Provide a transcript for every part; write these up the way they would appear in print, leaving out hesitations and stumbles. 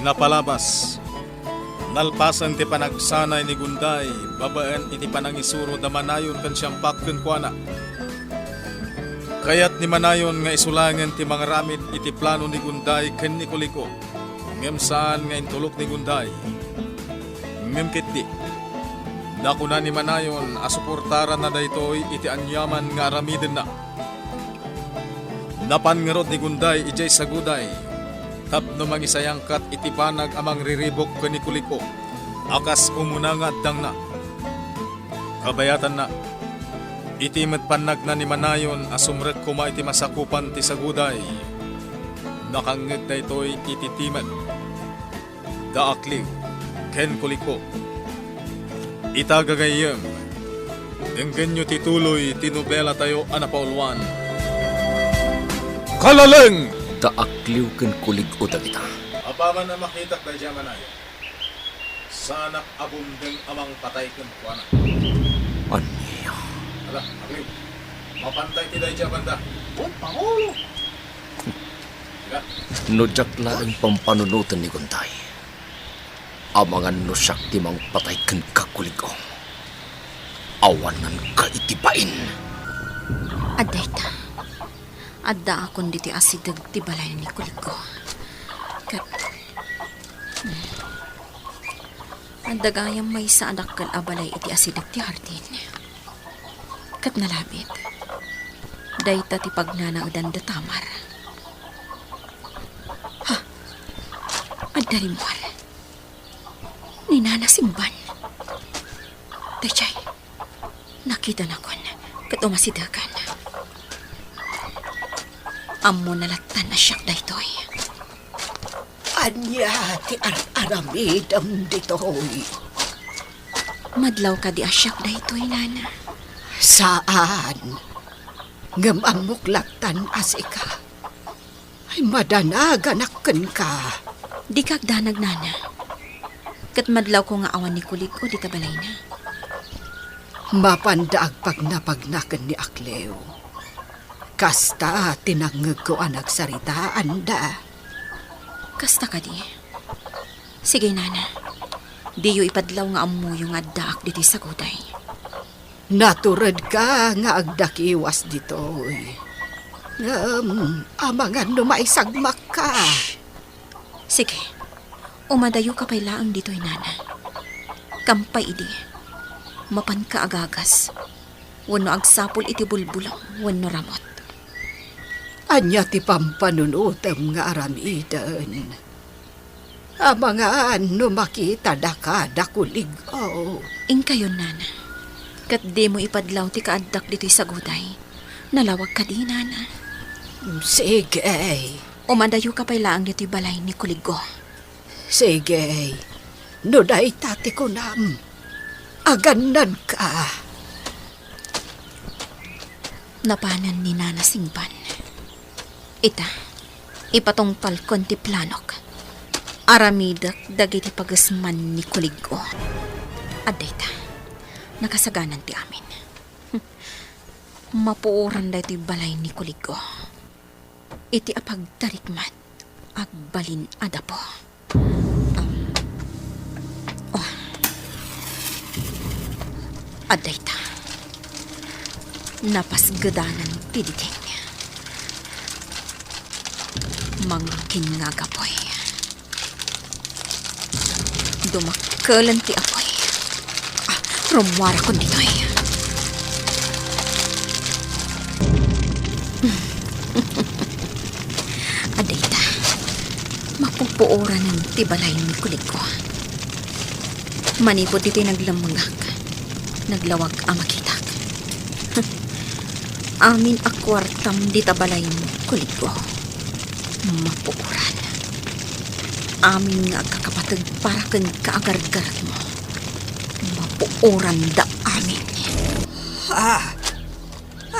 napalabas. Nalpasan ti panagsanay ni Gunday, babaan iti panangisuro da manayon kan siyang pakken kuana. Kayat ni manayon nga isulangan ti mga ramid iti plano ni Gunday ken ni Kuliko. Ngem saan nga intulok ni Gunday. Ngem kitdi. Nakuna ni manayon asuportaran na daytoy iti anyaman nga aramiden na. Napangerod ni Gunday ijay saguday. Tapno mangisayangkat iti panag amang riribok ken ni Kuliko. Akas umuna nga addang na. Kabayatan na. Iti medpanag na ni manayon asumrek kuma iti masakupan ti saguday. Nakangeg daytoy iti timed. Daakliw ken Kuliko. Itagagayem. Enggenyo tituloy tinubela tayo anapaulwan. Kalaleng! Daakliw ken Kuliko dagita. Apaman na makitak da jaman ayo. Sanak abundeng amang patay ken kuana. Anya? Ala, akliw. Mapantay ti da jaman da. Pangulo. Nojak laeng pampanunutan ni Gunday. Amangan no siyak ti mang patay ken Kuliko. Awanan ka itibain. Adayta. Adda akon diti asidag ti balay ni Kuliko. Kat adda gayam may sa anak kan abalay iti asidag ti hardin. Kat nalabit. Dayta ti pagnanaodan da tamar. Ha? Adda rimwar. Ni Nana Simban. Tachay. Nakita na kon. Kat umasidagan. Amo nalatan na siyak daytoy. Anya ti aramidam ditoy. Madlaw ka di asyak daytoy, Nana. Saan? Ngem amuklatan asika. Ay madanaganakken ka. Di kagdanag, Nana. Kat madlaw ko nga awan ni Kuliko di tabalay na. Mapandaag pagnapagnaken ni Aklew. Kasta tinangeg ko anak saritaan da. Kasta ka di. Sige, Nana. Di yu ipadlaw nga amu yung addaak diti sa guday. Naturad ka nga agdakiwas ditoy. Amangan numaisagmak ka. Sige. Umadayo ka pay laang dito'y, Nana. Kampay idi. Mapan ka agagas. Wano agsapol iti bulbulong. Wano ramot. Anya ti pampanunutem nga aramidan. Amangan no makita da ka da kuligaw. Ingkayon, Nana. Kat di mo ipadlaw ti kaaddak dito'y sa guday. Nalawag ka di, Nana. Sige. Umadayo ka pay laang dito'y balay ni Kuligo. Sige. No day tati ko nam. Aganan ka. Napanan ni Nana Simban. Ita, ipatong talkon ti planok. Aramidak dagiti pagasman ni Kuligo. Adayta, nakasaganan ti amin. Mapuuran da iti balay ni Kuligo. Iti apagtarikmat, agbalin adapo. Adayta, napasgadanan ti diting. Mangkin nga gapoy. Dumakalan ti apoy. Rumwara ko dito'y. Adayta, mapupuoran ng tibalay ni Kuliko. Manipod dito'y naglamangak. Naglawag amakitak. Amin akwartam di tabalay mo, Kuliko. Mapuuran. Amin nga kakapatag para kang kaagar-garat mo. Mapuuran da amin. Ha?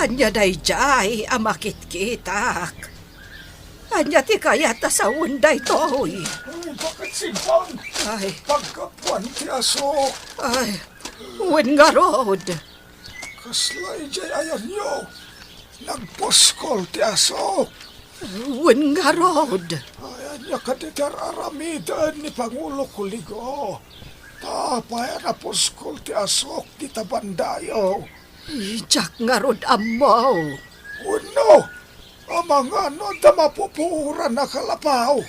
Anya day jay amakit-kitak. Anya ti kaya ta sa unday toy. Ay, bakit Simban? Ay, Pagkapuan ti aso. ay, wen nga rod. Kaslay jay ayan nyo. Nagposkol ti aso. Wen nga rod. Ay, Anya kadidar aramidan ni Pangulo Kuligo. Tapay na puskol ti asok di tabandayo. Ijak nga rod amaw. Uno, amang ano da mapupuran na kalapaw.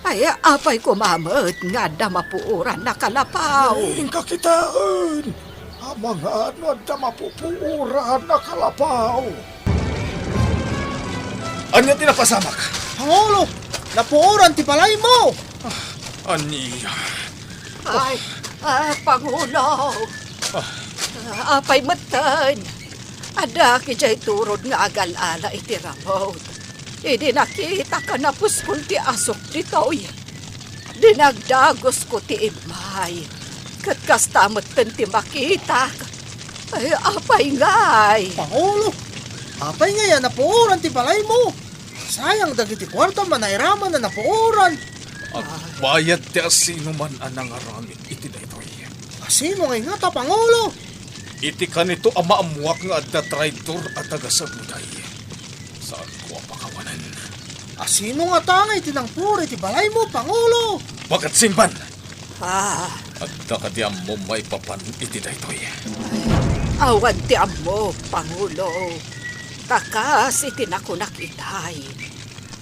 Ay, apay kumamot nga da mapuuran na kalapaw. Ingka kitaan, amang ano da mapupuran na kalapaw. Anya tinapasamak? Pangulo, napuoran ti balay mo. Aniya. Pangulo. Apay matan. Ada kijay turod nga agal-ala iti ramot. Idi nakita ka na puskol ti asok ditoy. Dinagdagos ko ti imay. Kat kastamot ti makita. Ay, apay ngay. Pangulo, apay nga yan napuoran ti balay mo. Sayang dagiti kwarta manairaman na napuoran. Bayad ti asino man anang aramid iti daytoy. Asino ngay nga ta, Pangulo? Iti kanito ang maamuak nga adda traitor at taga-sabuday. Saan ko ang pakawanan? Asino nga tangay tinangpuri ti balay mo, Pangulo? Bagat simban! At Adda kadiyam mo may papan iti daytoy. awan ti amo, Pangulo. Takas iti naku nakitay.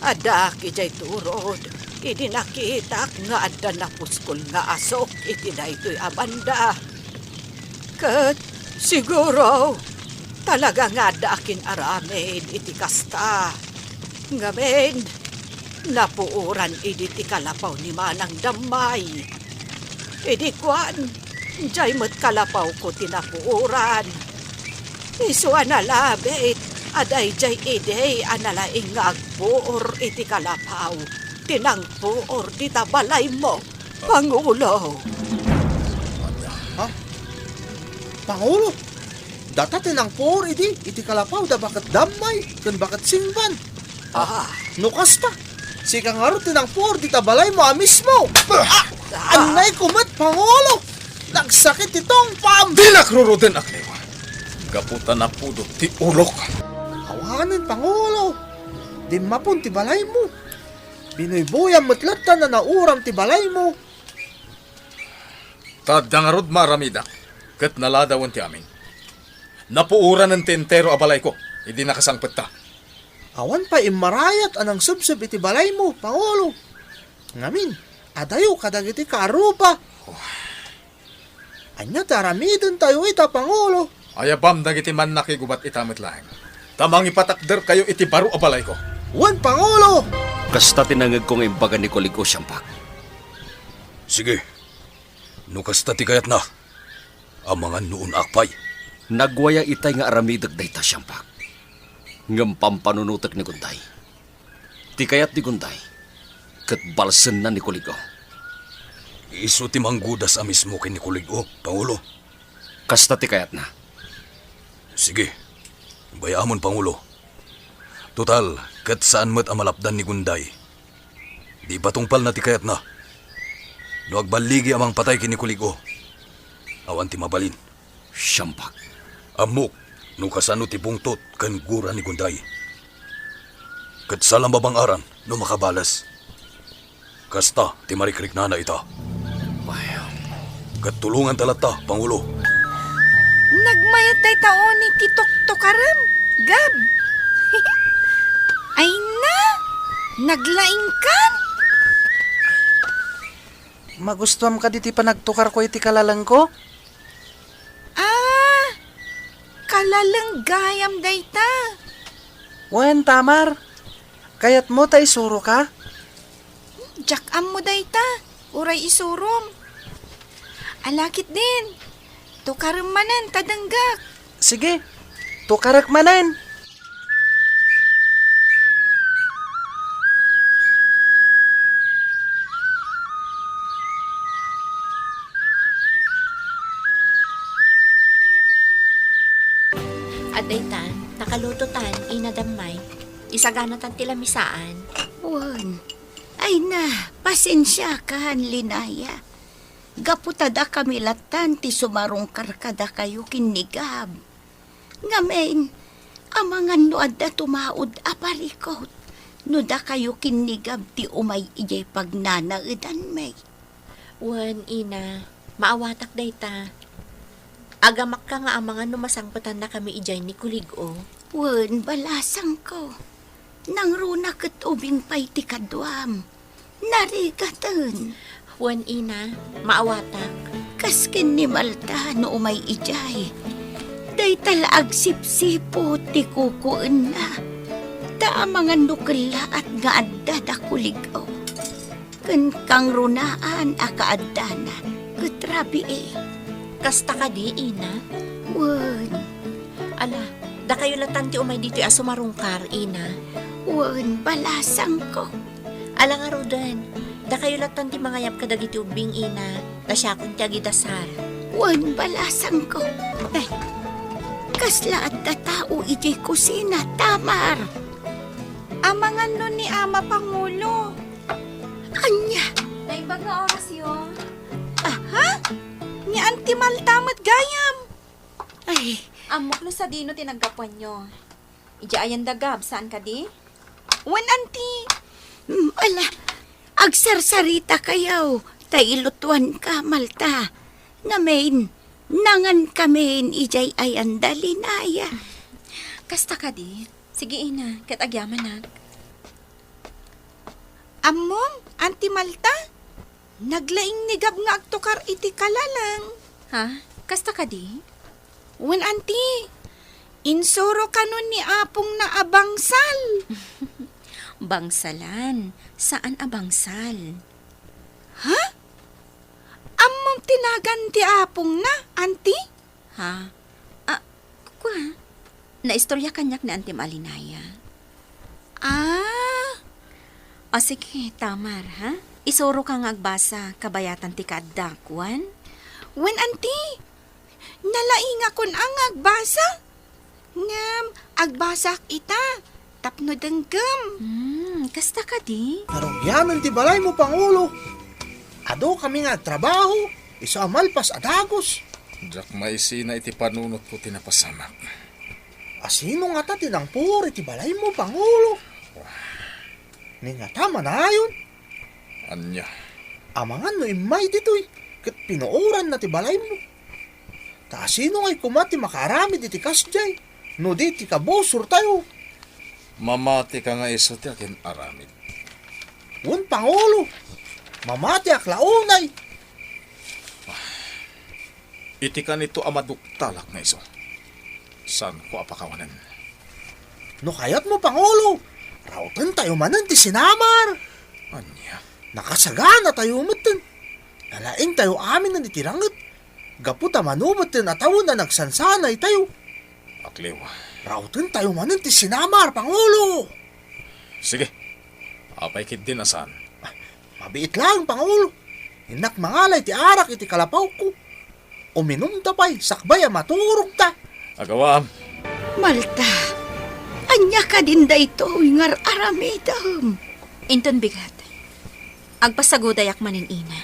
Ada kijay turod. Idi nakita nga adda na puskol nga asok iti daytoy abanda. Kat siguro talaga nga adda akin aramen iti kasta. Ngamen, napuuran idi ti kalapaw ni Manang Damay. Idi kwan, jay mo't kalapaw ko tinapuuran. Isu analabit, aday jay ide analaing nga agpuor iti kalapaw. Tinangpuor di tabalay mo, Pangulo. Pangulo, data tinangpuri iti kalapaw da bakat damay, kan bakat singban. Nukasta, si kangaro tinangpur di tabalay mo mismo. Anay kumat, Pangulo. Nagsakit itong pam. Di nakruruden aklewa. Gaputan na pudo ti ulok. Hawanin, Pangulo. Di mapun ti balay mo. Binoy-boyang matlatan na nauram ti balay mo. Tadangarod maramida. Kat naladawan ti amin. Napuuran ng tentero abalay ko. Hindi nakasangpet ta. Awan pa imarayat anang subsub iti balay mo, Pangulo. Ngamin, adayo kadagiti karupa. Anya taramidon tayo ita, Pangulo. Ayabam dagiti man nakigubat itamit lahing. Tamang ipatakder kayo iti baro abalay ko. Wan, Pangulo! Kasta tinangag kong imbaga ni Kuligo Siyampak. Sige, nukasta ti kayat na. Amangan noon akpay. Nagwaya itay nga aramidag dayta Siyampak. Ngam pampanunutak ni Gunday. Ti kayat ni Gunday. Kat balsen na ni Kuligo. Isu ti manggudas amis mo kay ni Kuligo, Pangulo. Kasta ti kayat na. Sige, bayamon, Pangulo. Total, kat saan mo't amalapdan ni Gunday. Di patungpal na ti kayat na. No agbaligi amang patay kini Kuligo. Awan ti mabalin. Siyampak. Amok, no kasano ti pungtot kan gura ni Gunday. Kat salam babang aran, no makabalas. Kasta, ti marikrik na ita. Kat tulungan talata, Pangulo. Nagmayat tay taon ni titok-tokaram. Gab. Ay na! Naglaing kan! Magustuhan ka diti panagtukar ko iti kalalang ko? Kalalang gayam dayta. Wen, Tamar. Kayat mo tay suro ka? Jakam mo dayta. Uray isurom. Alakit din. Tukaram manan tadanggak. Sige, tukarak manan. Adaytan, nakalututan, inadamay, isaganatan tilamisaan. Wan, ay na, pasensya ka, Linaya. Gaputada kami latan ti sumarong karkada kayo kinigab. Ngamen, amangan no adda tumaod aparikot. No da kayo kinigab ti umay ijay pagnanaudan may. Wan, ina, maawatak day ta. Agamak ka nga ang mga numasangpatan na kami ijay ni Kuligo. Wen, balasang ko. Nang runa ket ubing pay ti kadwam. Narigatan. Wan, ina, maawatak. Kaskin ni Malta no umay ijay. Day talaag sipsipo ti kukuan na. Ta mga nukla at nga adda da Kuligo. Ken kang runaan akaadda na. Kutrabi eh. Kasta ka di, ina. Wen, Ala, da kayo latan ti umay dito asumarungkar, ina. wen, balasang ko. Ala nga rodan, da kayo latan ti mga yap kadagiti ubing, ina. Tasyakon ti agidasar. Wen, balasang ko. Eh, kasla at tao ijay kusina, Tamar. Amangan nun ni Ama Pangulo. Anya, Naibag nga oras yun. aha? Ni Auntie Malta gayam. Ay, Amok lo sa dino tinagkapuan nyo. Ija ayan dagab, saan ka di? wen, auntie. Ala, agsarsarita kayaw. Tailutuan ka, Malta. Namin, nangan kamin ijay ayan dalinaya. Kasta ka di? Sige ina, kat agyaman na. Amom, Auntie Malta, naglaing nigab nga agtukar iti kalalang. Ha? Kasta ka di? Wen, Auntie, insuro kanon ni apong na abangsal. Bangsalan. Saan abangsal? Ha? Amom tinagan ti apong na, Auntie? Ha? Kwa? Naistorya kanyak ni Auntie Malinaya. Ah, O sige, Tamar, ha? Isuro kang agbasa, kabayatan ti kadakwan. wen, Auntie, nalaing akon ang agbasa. Ngam, agbasak ita, tapno denggem. Kasta ka di? Karugyanan ti balay mo, Pangulo. Ado kami nga trabaho, isa amalpas adagos. Jak maisi na iti panunot ko tinapasamak. Asino nga ta tinangpur iti balay mo, Pangulo? Ni nga tama na yun. Anya, Amangan no imay dito'y, kat pinuoran na ti balay mo. Ta sino nga'y kumati makaramid iti kasjay, no di ti kabosur tayo. mamati ka nga iso ti akin aramid. Un, Pangulo, mamati aklaunay. Iti ka nito amaduktalak nga iso. San ko apakawanan? No kayat mo, Pangulo, rautan tayo manan ti sinamar. Anya, Nakasagana tayo umatan. Nalaing tayo amin na nitirangat. Gaputa manumatan at tawon na nagsansanay tayo. akliw. Rautan tayo manan ti sinamar, Pangulo. Sige, apay kit din asan. Mabiit lang, Pangulo. Inak mangalay ti arak iti kalapaw ko. Uminom ta pa'y sakbay a maturog ta. Agawam, Malta, anya ka din da ito, ngar aramidam. Inton bigat. Agpasagodayak manin ina.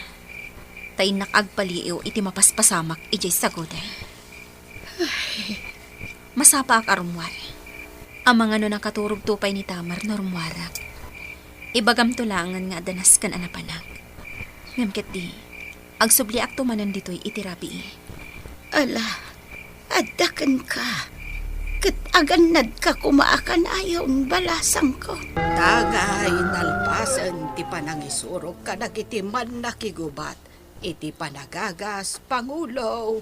Tainak agpaliiw iti mapaspasamak ijay sagoday. Masapa ak arumwar. Ang mga no nakaturog tupay ni Tamar na rumwarak. Ibagam tulangan nga danas kan anapanak. Ngamket di, agsubli ak tumanan dito'y itirabi. Ala, adakan ka. Kat aganad ka kumaakan ayaw balasang ko. Tagay nalpasan ti panangisurok kadag iti man nakigubat, iti panagagas, Pangulo.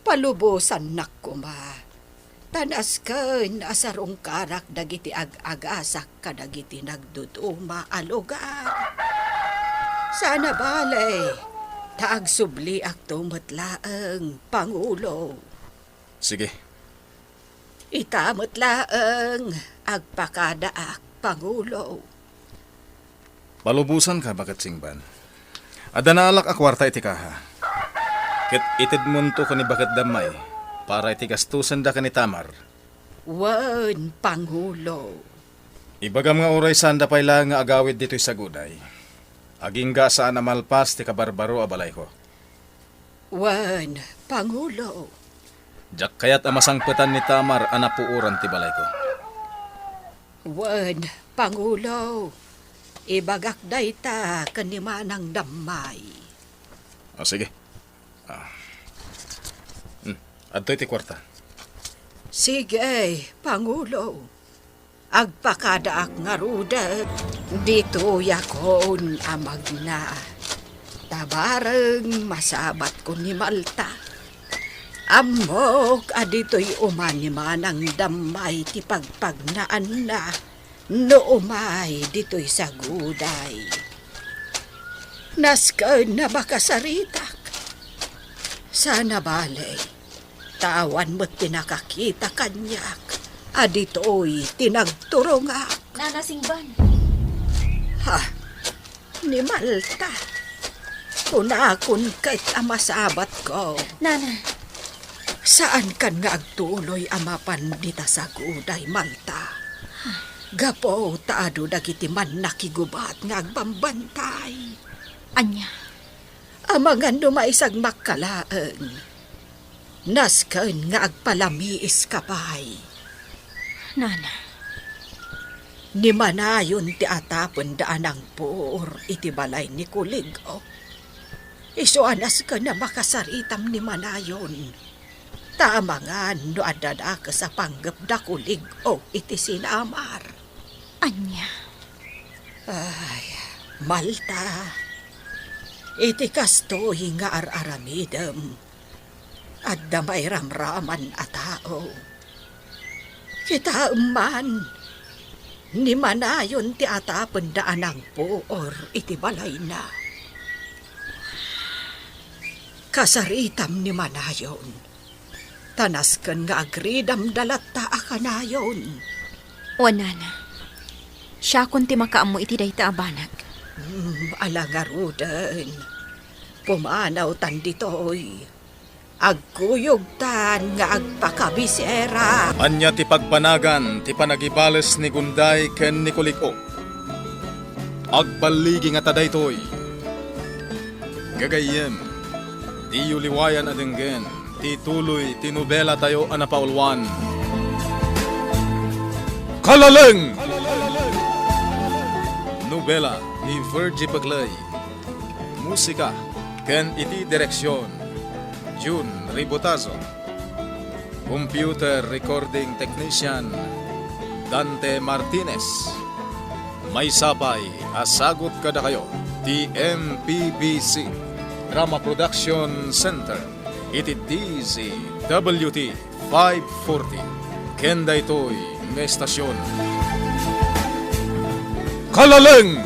Palubusan nakuma. Tanas ken asarong karak dagiti ag-agasak kadagiti nagduduma alugar. Sana balay, taagsubli ak tumatlaeng, Pangulo. sige, Itamutlaeng agpakadaak, Pangulo. palubusan ka bagat singban. Adanalak akwarta iti kaha. Ket itid munto ko ni bagat damay, para iti gastusan da ka ni Tamar. Wen, Pangulo. Ibagam nga oray sanda pay lang nga agawid dito'y saguday. Aging ga saan amalpas ti kabarbaro abalay ko. Wen, Pangulo. Jak kayat amasangpetan ni Tamar anapuuran ti balay ko. Wen, Pangulo, ibagak dayta kanimanang damay. Sige. Adto'y ti kwarta. Sige, Pangulo. Agpakadaak nga ruda, dito yakon amag na. Tabareng masabat ko ni Malta. Amok adito'y umanimanang damay ti pagpagnaan na. No umay dito'y saguday. Nasken na makasaritak. Sana balay, tawan mo't tinakakita kanyak. Adito'y tinagturongak. Nana Singban. Ha, ni Malta. Kunakon kahit amasabat ko. Nana, Saan kan nga agtuloy amapan dita sa guday, Malta? Gapo taado dagiti man nakigubat nga agbambantay. anya. Amangan dumaisag makkalaan. Nasken nga agpalamiis kapay. Nana, Ni manayon ti atapon daan ang puor iti balay ni Kuligo. Isuanas ka na makasaritam ni manayon. Tamangan no adada ka sa panggap da Kuligo iti sinamar. anya. Ay, Malta. Iti kastoy nga ar-aramidem. At damay ramraman a tao. Kita man, ni manayon ti atapon daan ang puor iti balay na. Kasaritam ni manayon. Tanasken nga agridam dalat ta akanayon. O nana, siya kun ti makaam mo iti dayta abanag. Alangarudan. Pumanaw tan ditoy. Agkuyog tan nga agpakabisera. Anya ti pagpanagan, ti panagibales ni Gunday ken ni Kuliko. Agbaligi nga tadaytoy. Gagayem, ti yuliwayan adenggen, ti tuloy, ti nobela tayo anapaulwan. Kalaleng! Nobela ni Virgie Baglay. Musika ken iti direksyon June Ribotazo. Computer recording technician Dante Martinez. May sabay asagot kada kayo ti MPBC Drama Production Center iti DZWT 540 ken daytoy nga estasyon. Kalaleng!